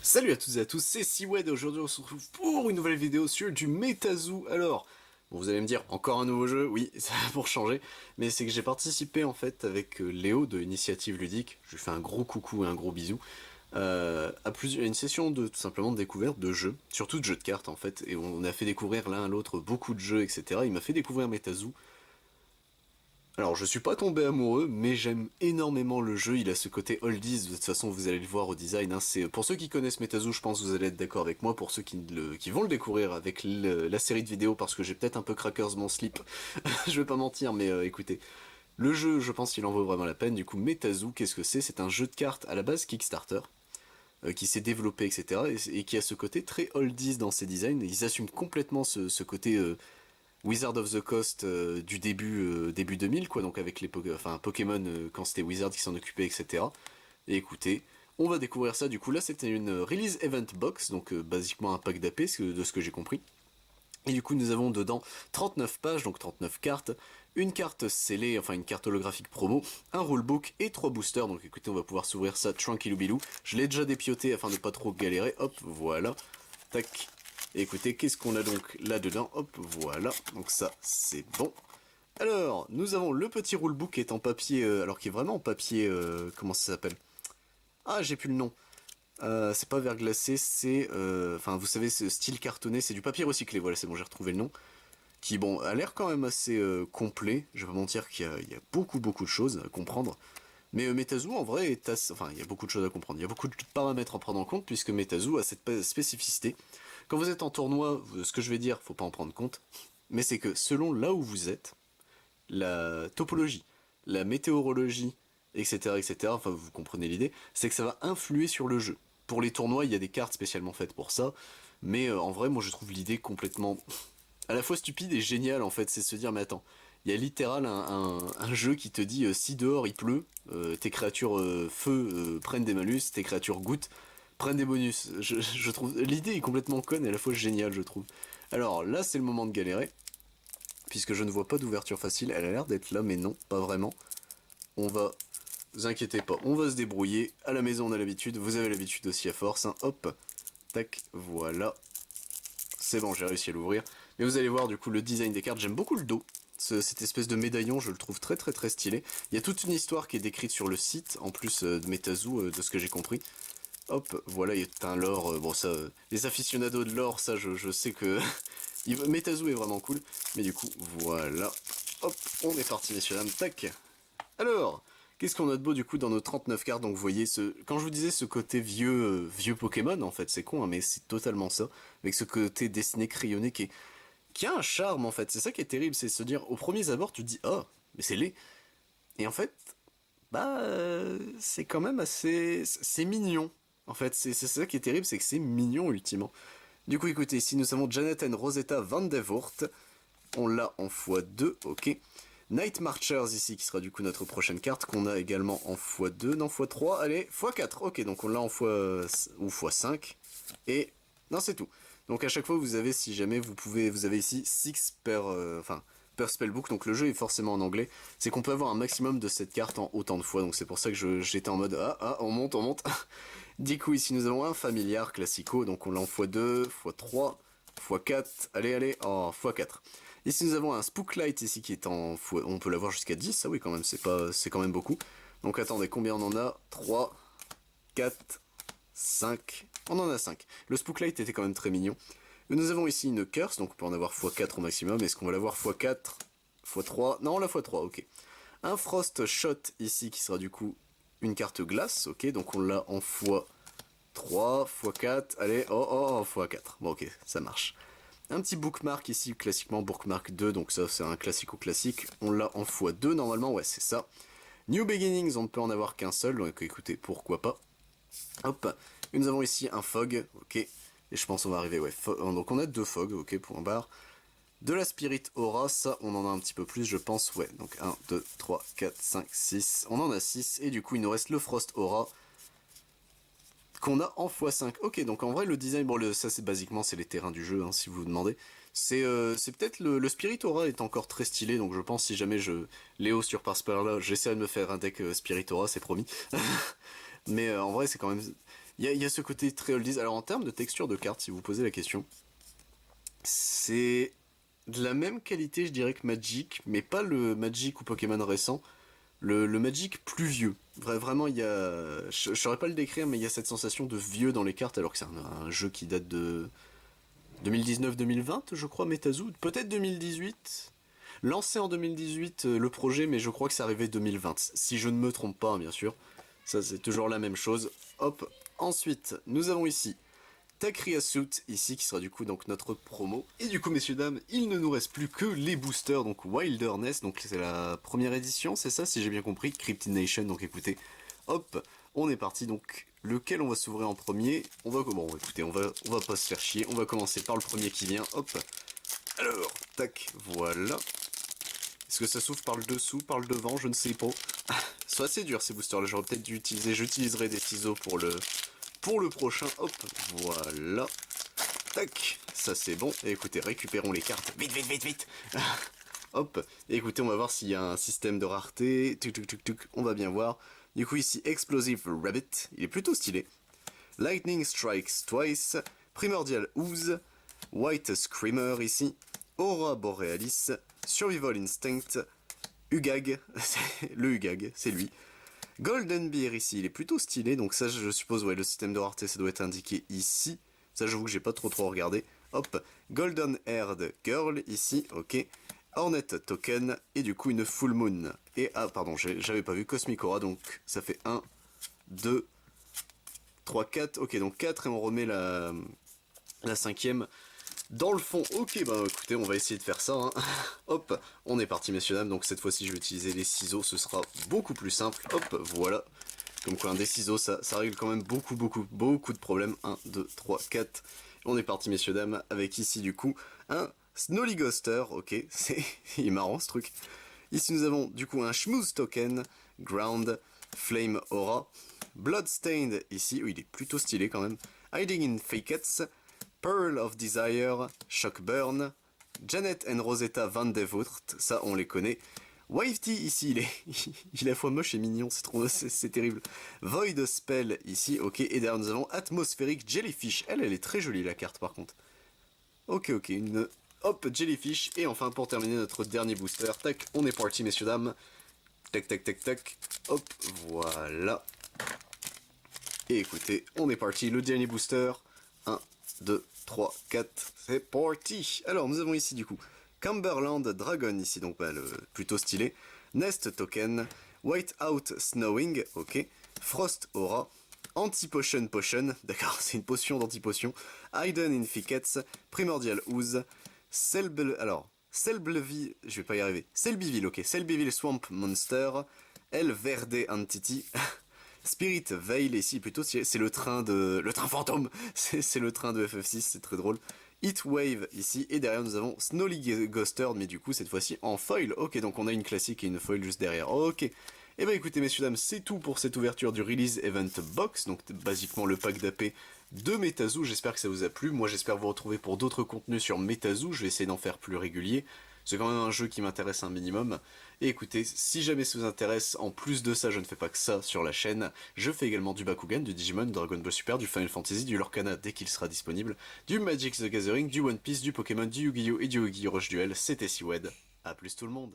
Salut à toutes et à tous, c'est Seawed et aujourd'hui on se retrouve pour une nouvelle vidéo sur du MetaZoo. Alors, bon, vous allez me dire, encore un nouveau jeu, oui, ça va pour changer, mais c'est que j'ai participé en fait avec Léo de Initiative Ludique, je lui fais un gros coucou et un gros bisou, à une session de tout simplement de découverte de jeux, surtout de jeux de cartes en fait, et on a fait découvrir l'un à l'autre beaucoup de jeux, etc. Il m'a fait découvrir MetaZoo. Alors, je suis pas tombé amoureux, mais j'aime énormément le jeu. Il a ce côté oldies. De toute façon, vous allez le voir au design. Hein. C'est pour ceux qui connaissent MetaZoo, je pense que vous allez être d'accord avec moi. Pour ceux qui vont le découvrir avec la série de vidéos, parce que j'ai peut-être un peu crackers mon slip. Je vais pas mentir, mais écoutez, le jeu, je pense qu'il en vaut vraiment la peine. Du coup, MetaZoo, qu'est-ce que c'est? C'est un jeu de cartes à la base Kickstarter. Qui s'est développé, etc. Et qui a ce côté très oldies dans ses designs. Ils assument complètement ce côté Wizard of the Coast du début 2000, quoi, donc avec enfin, Pokémon quand c'était Wizard qui s'en occupait, etc. Et écoutez, on va découvrir ça, du coup là c'était une release event box, donc basiquement un pack d'AP, de ce que j'ai compris. Et du coup nous avons dedans 39 pages, donc 39 cartes, une carte scellée, enfin une carte holographique promo, un rulebook et 3 boosters, donc écoutez on va pouvoir s'ouvrir ça tranquillou bilou. Je l'ai déjà dépioté afin de pas trop galérer, hop, voilà, tac. Et écoutez, qu'est-ce qu'on a donc là-dedans? Hop, voilà, donc ça c'est bon. Alors, nous avons le petit rulebook qui est en papier, alors qui est vraiment en papier, comment ça s'appelle? Ah, j'ai plus le nom. C'est pas verglacé, c'est... Enfin, vous savez, ce style cartonné, c'est du papier recyclé, voilà, c'est bon, j'ai retrouvé le nom. Qui, bon, a l'air quand même assez complet, je vais pas mentir qu'il y a beaucoup de choses à comprendre. Mais MetaZoo, en vrai, enfin, il y a beaucoup de choses à comprendre, il y a beaucoup de paramètres à prendre en compte, puisque MetaZoo a cette spécificité. Quand vous êtes en tournoi, ce que je vais dire, faut pas en prendre compte, mais c'est que selon là où vous êtes, la topologie, la météorologie, etc., enfin vous comprenez l'idée, c'est que ça va influer sur le jeu. Pour les tournois, il y a des cartes spécialement faites pour ça, mais en vrai, moi je trouve l'idée complètement à la fois stupide et géniale en fait, c'est de se dire, mais attends, il y a littéral un jeu qui te dit si dehors il pleut, tes créatures feu prennent des malus, tes créatures gouttes prennent des bonus. Je trouve l'idée est complètement conne et à la fois géniale, je trouve. Alors là, c'est le moment de galérer puisque je ne vois pas d'ouverture facile. Elle a l'air d'être là, mais non, pas vraiment. On va, vous inquiétez pas, on va se débrouiller. À la maison, on a l'habitude. Vous avez l'habitude aussi à force. Hein. Hop, tac, voilà. C'est bon, j'ai réussi à l'ouvrir. Mais vous allez voir du coup le design des cartes. J'aime beaucoup le dos. Cette espèce de médaillon, je le trouve très stylé. Il y a toute une histoire qui est décrite sur le site, en plus de MetaZoo, de ce que j'ai compris. Hop, voilà, il y a un lore. Bon, ça, les aficionados de lore, ça, je sais que MetaZoo est vraiment cool. Mais du coup, voilà. Hop, on est parti, messieurs dames. Tac. Alors, qu'est-ce qu'on a de beau du coup dans nos 39 cartes? Donc vous voyez, quand je vous disais ce côté vieux Pokémon, en fait, c'est con, hein, mais c'est totalement ça. Avec ce côté dessiné crayonné qui a un charme, en fait. C'est ça qui est terrible, c'est se dire, au premier abord, tu te dis, oh, mais c'est laid. Et en fait, bah, c'est quand même assez... C'est mignon. En fait, c'est ça qui est terrible, c'est que c'est mignon, ultimement. Du coup, écoutez, ici, nous avons Jonathan Rosetta Van de Voort. On l'a en x2, ok. Night Marchers ici, qui sera du coup notre prochaine carte, qu'on a également en x2, non x3, allez, x4, ok, donc on l'a en x5, et non c'est tout. Donc à chaque fois vous avez, si jamais vous avez ici 6 per spellbook, donc le jeu est forcément en anglais, c'est qu'on peut avoir un maximum de cette carte en autant de fois, donc c'est pour ça que j'étais en mode, on monte. Du coup ici nous avons un familiar classico, donc on l'a en x2, x3, x4, allez, oh, x4. Ici nous avons un Spooklight ici qui est en... On peut l'avoir jusqu'à 10, ah oui quand même, c'est quand même beaucoup. Donc attendez, combien on en a? 3, 4, 5... On en a 5. Le Spooklight était quand même très mignon. Nous avons ici une Curse, donc on peut en avoir x4 au maximum. Est-ce qu'on va l'avoir x4, x3? Non, on l'a x3, ok. Un Frost Shot ici qui sera du coup une carte glace, ok. Donc on l'a en x3, x4, allez, x4. Bon ok, ça marche. Un petit bookmark ici, classiquement bookmark 2, donc ça c'est un classico classique. On l'a en x2 normalement, ouais c'est ça. New Beginnings, on ne peut en avoir qu'un seul, donc écoutez, pourquoi pas. Hop, et nous avons ici un Fog, ok. Et je pense qu'on va arriver, ouais. Donc on a 2 Fog, ok, point barre. De la Spirit Aura, ça on en a un petit peu plus, je pense, ouais. Donc 1, 2, 3, 4, 5, 6. On en a 6, et du coup il nous reste le Frost Aura, qu'on a en x5. Ok, donc en vrai le design, bon ça c'est basiquement c'est les terrains du jeu, hein, si vous vous demandez. C'est peut-être le Spirit Aura est encore très stylé, donc je pense si jamais Léo surpasse par là, j'essaierai de me faire un deck Spirit Aura, c'est promis. Mais en vrai c'est quand même... Il y a ce côté très oldies. Alors en termes de texture de carte, si vous posez la question, c'est de la même qualité, je dirais, que Magic, mais pas le Magic ou Pokémon récent, le Magic plus vieux. Vraiment, il y a... Je saurais pas le décrire, mais il y a cette sensation de vieux dans les cartes, alors que c'est un jeu qui date de 2019-2020, je crois, Metazu. Peut-être 2018. Lancé en 2018, le projet, mais je crois que c'est arrivé 2020. Si je ne me trompe pas, bien sûr. Ça, c'est toujours la même chose. Hop. Ensuite, nous avons ici Takria Suit, ici, qui sera du coup donc notre promo. Et du coup, messieurs, dames, il ne nous reste plus que les boosters, donc Wilderness, donc c'est la première édition, c'est ça, si j'ai bien compris, Cryptid Nation, donc écoutez, hop, on est parti, donc lequel on va s'ouvrir en premier? Bon, écoutez, on va pas se faire chier, on va commencer par le premier qui vient, hop. Alors, tac, voilà. Est-ce que ça s'ouvre par le dessous, par le devant? Je ne sais pas. C'est assez dur ces boosters là, j'aurais peut-être dû utiliser, j'utiliserai des ciseaux pour le prochain, hop, voilà. Tac, ça c'est bon. Et écoutez, récupérons les cartes. Vite, vite, vite, vite. Hop, et écoutez, on va voir s'il y a un système de rareté. Tuc, tuc, tuc, tuc, on va bien voir. Du coup ici, Explosive Rabbit, il est plutôt stylé. Lightning Strikes Twice, Primordial Ooze, White Screamer ici, Aura Borealis, Survival Instinct, Ugag, le Ugag, c'est lui. Golden Beer ici, il est plutôt stylé, donc ça je suppose, ouais, le système de rareté ça doit être indiqué ici. Ça j'avoue que j'ai pas trop regardé. Hop, Golden Haired Girl ici, ok. Hornet Token, et du coup une Full Moon. Et ah pardon, j'avais pas vu Cosmic Aura, donc ça fait 1, 2, 3, 4, ok donc 4 et on remet la cinquième dans le fond. Ok, bah écoutez, on va essayer de faire ça, hein. Hop, on est parti messieurs dames, donc cette fois-ci je vais utiliser les ciseaux, ce sera beaucoup plus simple. Hop, voilà. Comme quoi, des ciseaux, ça règle quand même beaucoup de problèmes. 1, 2, 3, 4. On est parti, messieurs, dames, avec ici, du coup, un Snollygoster. Ok, il est marrant, ce truc. Ici, nous avons, du coup, un Schmooze Token, Ground, Flame Aura, Bloodstained, ici. Oui, il est plutôt stylé, quand même. Hiding in Fakets, Pearl of Desire, Shockburn, Janet and Rosetta Van de Voort. Ça, on les connaît. Wavety ici, il est à la fois moche et mignon, c'est terrible. Void Spell ici, ok, et derrière nous avons Atmosphérique Jellyfish. Elle est très jolie la carte par contre. Ok, une hop, Jellyfish, et enfin pour terminer notre dernier booster, tac, on est parti messieurs dames. Tac, tac, tac, tac, hop, voilà. Et écoutez, on est parti, le dernier booster. 1, 2, 3, 4, c'est parti. Alors nous avons ici du coup Cumberland Dragon ici, donc plutôt stylé. Nest Token, Whiteout Snowing, ok. Frost Aura, Anti-Potion Potion, d'accord, c'est une potion d'anti-potion. Hidden in Thickets, Primordial Ooze, Selbiville, je vais pas y arriver. Selbiville, ok. Selbiville Swamp Monster, El Verde Entity, Spirit Veil ici, plutôt, c'est le train fantôme, c'est le train de FF6, c'est très drôle. Heatwave ici, et derrière nous avons Snollygoster, mais du coup cette fois-ci en foil. Ok, donc on a une classique et une foil juste derrière. Ok. Et bah écoutez messieurs dames, c'est tout pour cette ouverture du Release Event Box, donc basiquement le pack d'AP de Metazu. J'espère que ça vous a plu. Moi j'espère vous retrouver pour d'autres contenus sur Metazu, je vais essayer d'en faire plus régulier. C'est quand même un jeu qui m'intéresse un minimum. Et écoutez, si jamais ça vous intéresse, en plus de ça, je ne fais pas que ça sur la chaîne. Je fais également du Bakugan, du Digimon, du Dragon Ball Super, du Final Fantasy, du Lorcana dès qu'il sera disponible, du Magic the Gathering, du One Piece, du Pokémon, du Yu-Gi-Oh! Et du Yu-Gi-Oh! Rush Duel. C'était Siwed. A plus tout le monde.